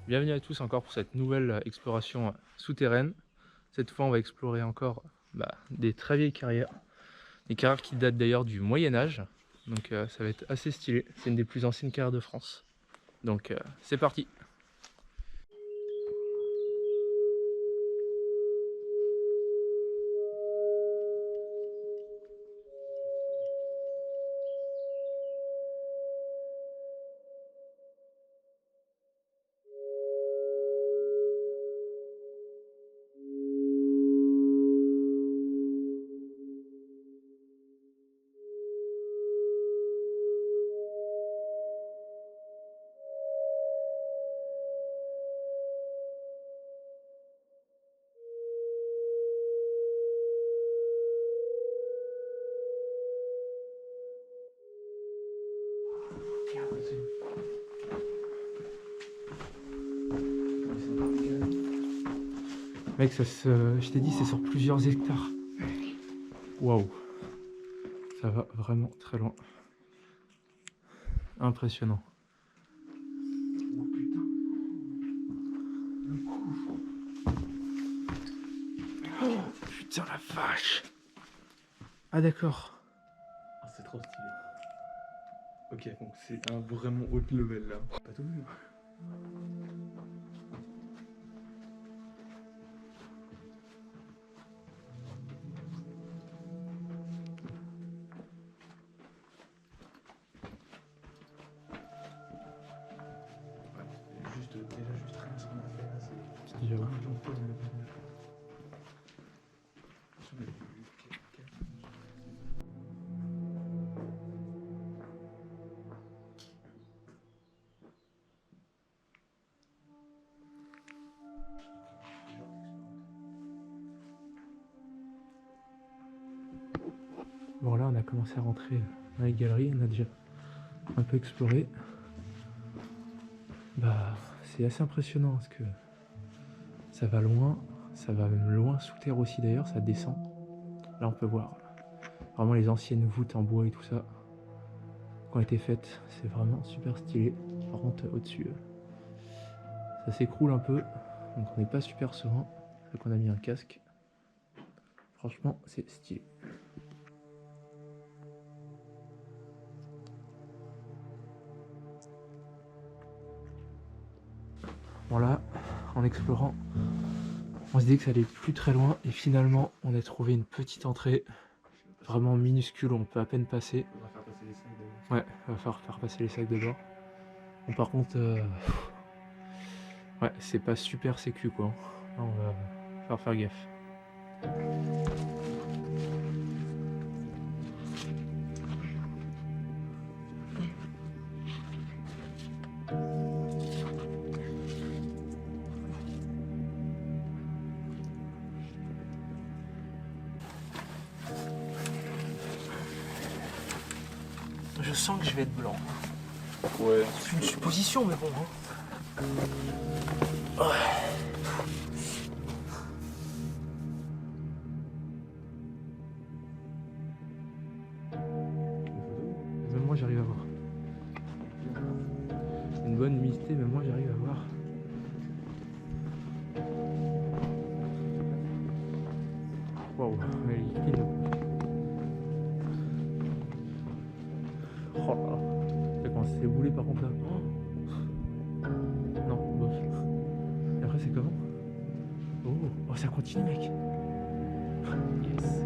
Bienvenue à tous encore pour cette nouvelle exploration souterraine. Cette fois on va explorer encore des très vieilles carrières. Des carrières qui datent d'ailleurs du Moyen-Âge. Donc ça va être assez stylé. C'est une des plus anciennes carrières de France. Donc c'est parti. Mec, je t'ai dit, c'est sur plusieurs hectares. Waouh, ça va vraiment très loin. Impressionnant. Oh putain, le coup. Oh, putain la vache. Ah d'accord. Ah, c'est trop stylé. Ok, donc c'est un vraiment haut level là. Pas tout vu. Juste, déjà, juste rien ce qu'on a fait là, c'est. J'avoue. J'en peux, Bon là on a commencé à rentrer dans les galeries, on a déjà un peu exploré. C'est assez impressionnant parce que ça va loin, ça va même loin sous terre aussi d'ailleurs, ça descend. Là on peut voir vraiment les anciennes voûtes en bois et tout ça qui ont été faites, c'est vraiment super stylé. Par contre au-dessus ça s'écroule un peu, donc on n'est pas super serein, vu qu'on a mis un casque. Franchement c'est stylé. Bon là, en explorant, on se dit que ça allait plus très loin et finalement on a trouvé une petite entrée vraiment minuscule où on peut à peine passer. On va faire passer les sacs d'ailleurs. Ouais, il va falloir faire passer les sacs d'abord. Bon par contre, ouais c'est pas super sécu quoi. Là, on va falloir faire gaffe. Je sens que je vais être blanc. Ouais. C'est une supposition mais bon. Même moi j'arrive à voir. C'est une bonne luminosité, même moi j'arrive à voir. Waouh, elle est clean. Oh là là. Ça commence à s'ébouler par contre là. Oh. Non, bof. Et après c'est comment? Oh, ça continue mec. Yes.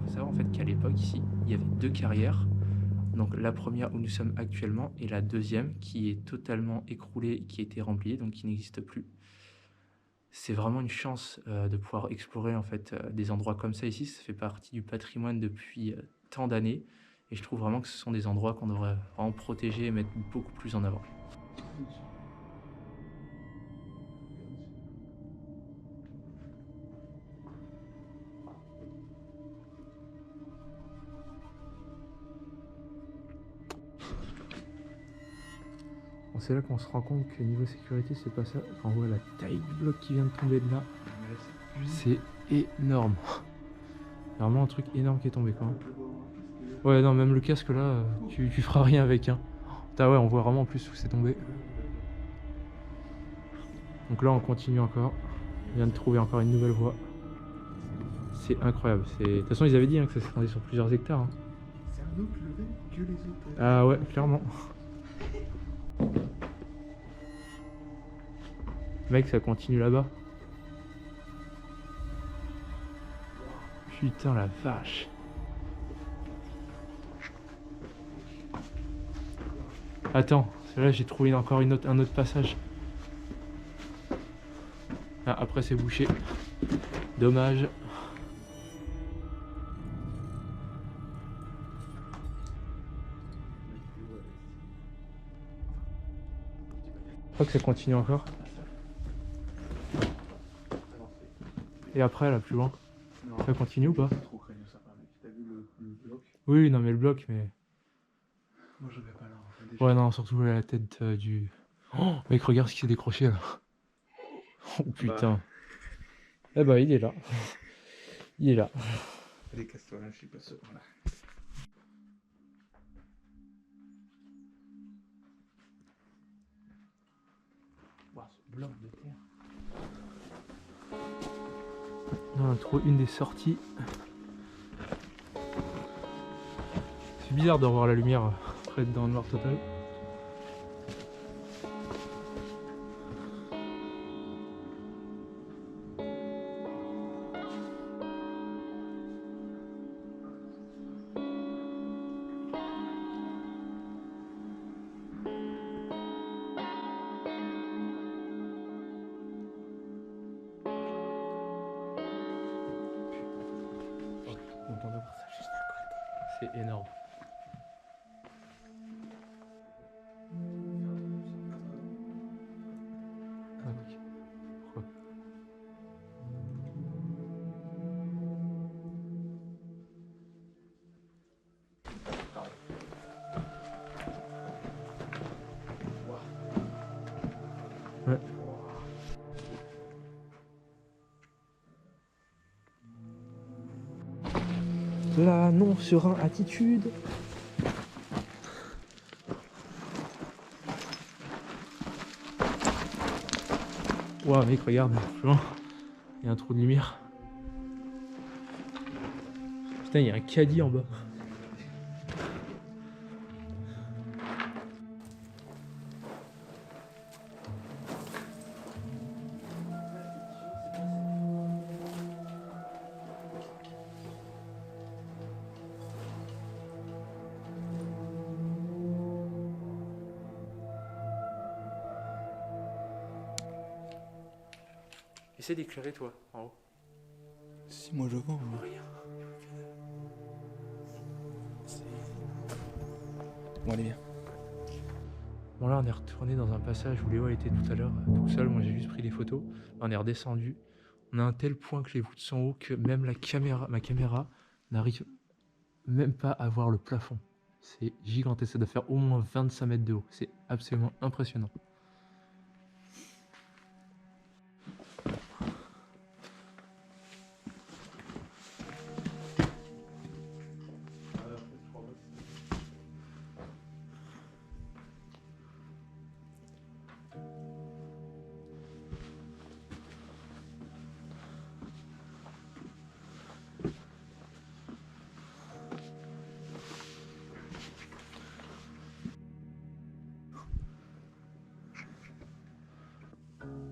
Faut savoir en fait qu'à l'époque ici, il y avait deux carrières. Donc la première où nous sommes actuellement et la deuxième qui est totalement écroulée et qui a été remplie, donc qui n'existe plus. C'est vraiment une chance de pouvoir explorer en fait des endroits comme ça ici. Ça fait partie du patrimoine depuis tant d'années et je trouve vraiment que ce sont des endroits qu'on devrait vraiment protéger et mettre beaucoup plus en avant. Bon, c'est là qu'on se rend compte que niveau sécurité c'est pas ça. Quand on voit la taille du bloc qui vient de tomber de là, C'est énorme. C'est vraiment un truc énorme qui est tombé, quoi. Ouais, non, même le casque là, tu feras rien avec, hein. Putain, ouais, on voit vraiment en plus où c'est tombé. Donc là, on continue encore. On vient de trouver encore une nouvelle voie. C'est incroyable. De toute façon, ils avaient dit, hein, que ça s'étendait sur plusieurs hectares, hein. C'est un autre level que les autres. Ah ouais, clairement. Mec, ça continue là-bas. Putain, la vache. Attends, c'est là j'ai trouvé encore un autre passage. Ah, après c'est bouché. Dommage. Je crois que ça continue encore. Et après, là, plus loin, Non, ça continue ou pas? c'est trop craigneux ça, mec. T'as vu le bloc? Oui, non, mais le bloc, mais... Moi je vais pas là. En fait, déjà. Ouais, non, surtout la tête du... Oh, mec, regarde ce qui s'est décroché, là. Oh, putain. Eh bah, il est là. Il est là. Allez, casse-toi là, je suis pas sûr. Voilà. Wow, ce bloc de terre. On a trouvé une des sorties. C'est bizarre de revoir la lumière après être dans le noir total. Content d'avoir ça juste à côté. C'est énorme. Ah oui. Pourquoi? Ouais. La non-serein attitude. Ouah, mec, regarde, plus loin, il y a un trou de lumière. Putain, il y a un caddie en bas. Essaie d'éclairer, toi, en haut. Si moi je vois. Rien. Bon, allez, viens. Bon, là, on est retourné dans un passage où Léo était tout à l'heure, tout seul. Moi, j'ai juste pris des photos. On est redescendu. On a un tel point que les voûtes sont hauts que même ma caméra n'arrive même pas à voir le plafond. C'est gigantesque. Ça doit faire au moins 25 mètres de haut. C'est absolument impressionnant.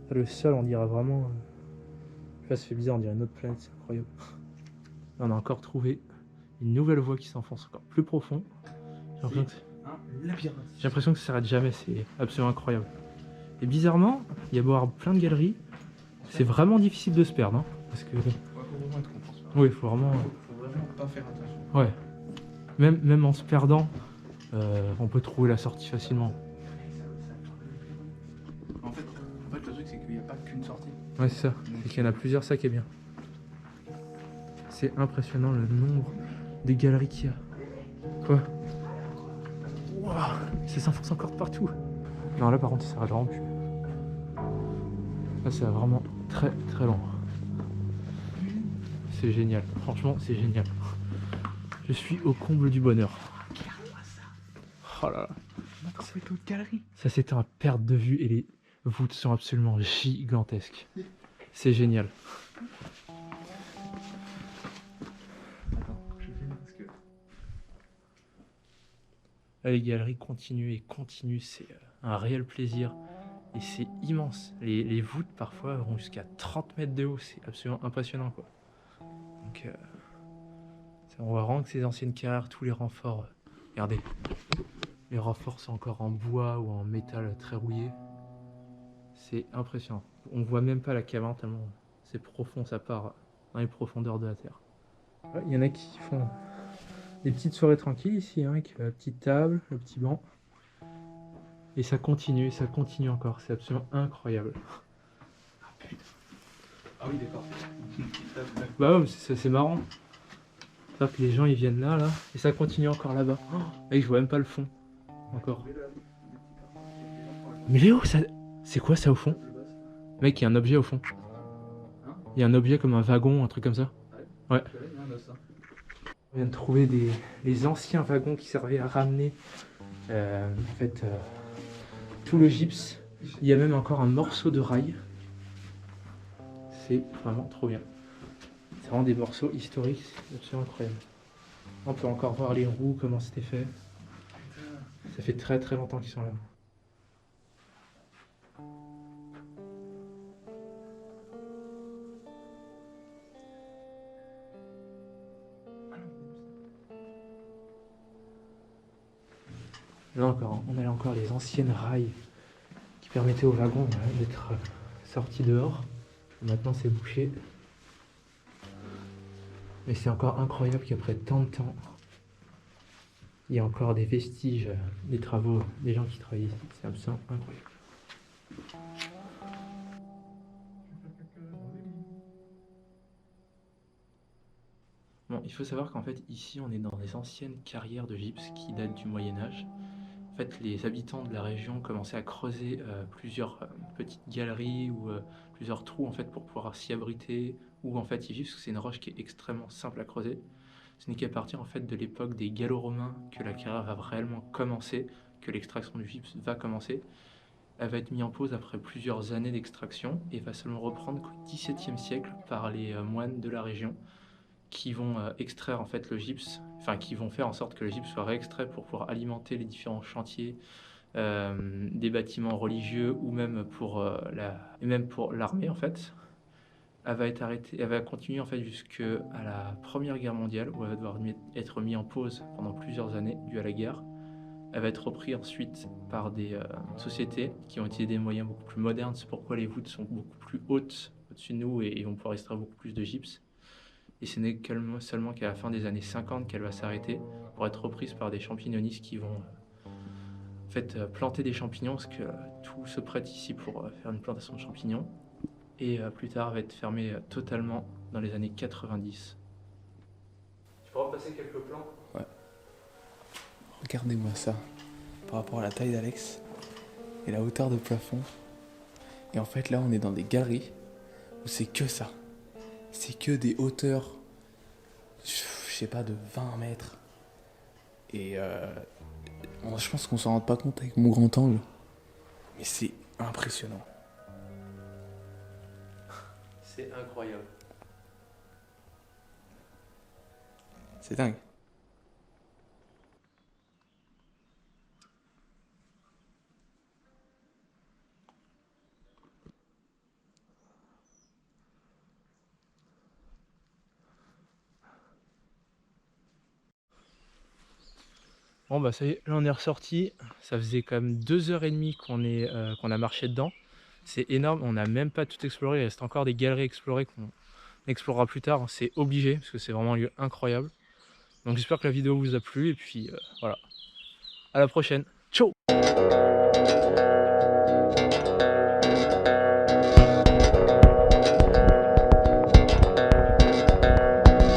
Le sol, on dirait vraiment... Ça fait bizarre, on dirait une autre planète, c'est incroyable. Là, on a encore trouvé une nouvelle voie qui s'enfonce encore plus profond. J'ai l'impression que ça s'arrête jamais, c'est absolument incroyable. Et bizarrement, il y a beau avoir plein de galeries, c'est vraiment difficile de se perdre, hein, parce que... Ouais, faut vraiment être conscient. Oui, il faut vraiment... Faut vraiment pas faire attention. Ouais. Même en se perdant, on peut trouver la sortie facilement. En fait, le truc, c'est qu'il n'y a pas qu'une sortie. Ouais, c'est ça. C'est qu'il y en a plusieurs, ça qui est bien. C'est impressionnant le nombre de galeries qu'il y a. Quoi? Waouh, ça s'enfonce encore de partout. Non, là par contre, ça s'arrête vraiment plus. Là, c'est vraiment très très long. C'est génial, franchement c'est génial. Je suis au comble du bonheur. Oh là là. On a trouvé d'autres galeries. Ça c'était à perte de vue et les voûtes sont absolument gigantesques. C'est génial. Attends, je filme parce que... Là, les galeries continuent et continuent, c'est un réel plaisir. Et c'est immense. Les voûtes parfois vont jusqu'à 30 mètres de haut, c'est absolument impressionnant quoi. Donc on voit vraiment que ces anciennes carrières, tous les renforts, regardez, les renforts sont encore en bois ou en métal très rouillé. C'est impressionnant. On voit même pas la caverne tellement c'est profond, ça part dans les profondeurs de la terre. Il y en a qui font des petites soirées tranquilles ici, hein, avec la petite table, le petit banc. Et ça continue encore, c'est absolument incroyable. Ah putain. Ah oui, d'accord. Bah ouais, c'est marrant. C'est-à-dire que les gens ils viennent là, et ça continue encore là-bas. Oh, mec, je vois même pas le fond. Encore. Mais Léo, c'est quoi ça au fond? Mec, il y a un objet au fond. Il y a un objet comme un wagon, un truc comme ça. Ouais. On vient de trouver les anciens wagons qui servaient à ramener en fait tout le gypse. Il y a même encore un morceau de rail. C'est vraiment trop bien. C'est vraiment des morceaux historiques, c'est absolument incroyable. On peut encore voir les roues, comment c'était fait. Ça fait très très longtemps qu'ils sont là. Là encore, on a encore les anciennes rails qui permettaient aux wagons d'être sortis dehors. Maintenant c'est bouché. Mais c'est encore incroyable qu'après tant de temps, il y a encore des vestiges des travaux des gens qui travaillent ici. C'est absolument incroyable. Bon, il faut savoir qu'en fait ici on est dans des anciennes carrières de gypse qui datent du Moyen-Âge. En fait, les habitants de la région commençaient à creuser plusieurs petites galeries ou plusieurs trous en fait pour pouvoir s'y abriter ou en fait y vivre parce que c'est une roche qui est extrêmement simple à creuser. Ce n'est qu'à partir en fait de l'époque des Gallo-Romains que la carrière va réellement commencer, que l'extraction du gypse va commencer. Elle va être mise en pause après plusieurs années d'extraction et va seulement reprendre qu'au XVIIe siècle par les moines de la région qui vont extraire en fait le gypse, enfin qui vont faire en sorte que le gypse soit réextrait pour pouvoir alimenter les différents chantiers des bâtiments religieux ou même pour l'armée en fait. Elle va être arrêtée, elle va continuer en fait jusqu'à la Première Guerre mondiale où elle va devoir être mise en pause pendant plusieurs années due à la guerre. Elle va être reprise ensuite par des sociétés qui ont utilisé des moyens beaucoup plus modernes. C'est pourquoi les voûtes sont beaucoup plus hautes au-dessus de nous et vont pouvoir extraire beaucoup plus de gypse. Et ce n'est seulement qu'à la fin des années 50 qu'elle va s'arrêter pour être reprise par des champignonistes qui vont en fait, planter des champignons parce que tout se prête ici pour faire une plantation de champignons. Et plus tard va être fermée totalement dans les années 90. Tu peux repasser quelques plans? Ouais. Regardez-moi ça. Par rapport à la taille d'Alex et la hauteur de plafond. Et en fait là on est dans des galeries où c'est que ça. C'est que des hauteurs, je sais pas, de 20 mètres. Et je pense qu'on s'en rend pas compte avec mon grand angle. Mais c'est impressionnant. C'est incroyable. C'est dingue. Bon bah ça y est, là on est ressorti. Ça faisait quand même 2h30 qu'on a marché dedans. C'est énorme, on n'a même pas tout exploré. Il reste encore des galeries explorées qu'on explorera plus tard. C'est obligé parce que c'est vraiment un lieu incroyable. Donc j'espère que la vidéo vous a plu et puis voilà. À la prochaine. Ciao!